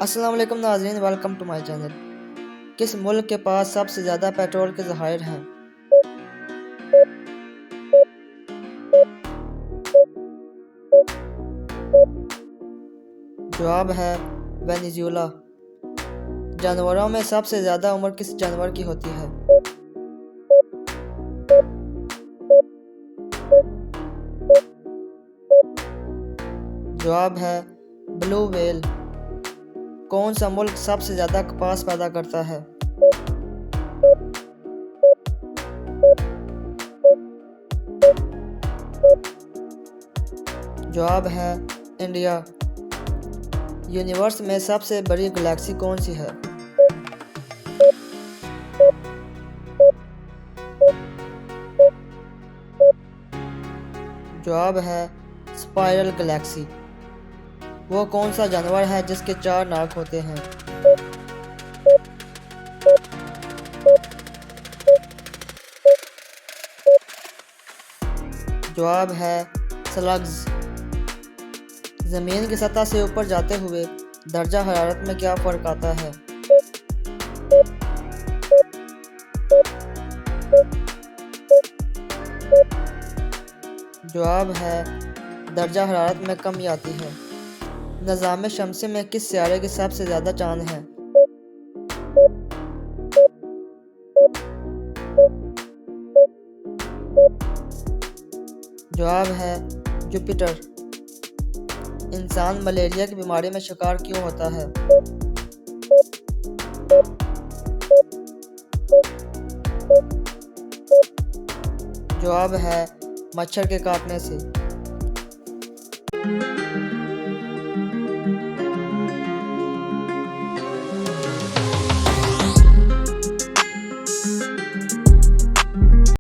अस्सलाम वालेकुम नाज़रीन, वेलकम टू माय चैनल। किस मुल्क के पास सबसे ज़्यादा पेट्रोल के ज़खायर हैं? जवाब है वेनेजुएला। जानवरों में सबसे ज़्यादा उम्र किस जानवर की होती है? जवाब है ब्लू व्हेल। कौन सा मुल्क सबसे ज़्यादा कपास पैदा करता है? जवाब है इंडिया। यूनिवर्स में सबसे बड़ी गैलेक्सी कौन सी है? जवाब है स्पाइरल गैलेक्सी। वो कौन सा जानवर है जिसके 4 नाक होते हैं? जवाब है स्लग्स। ज़मीन की सतह से ऊपर जाते हुए दर्जा हरारत में क्या फ़र्क आता है? जवाब है दर्जा हरारत में कमी आती है। निज़ाम शमसी में किस सियारे के सबसे ज़्यादा चांद हैं? जवाब है जुपिटर। इंसान मलेरिया की बीमारी में शिकार क्यों होता है? जवाब है मच्छर के काटने से।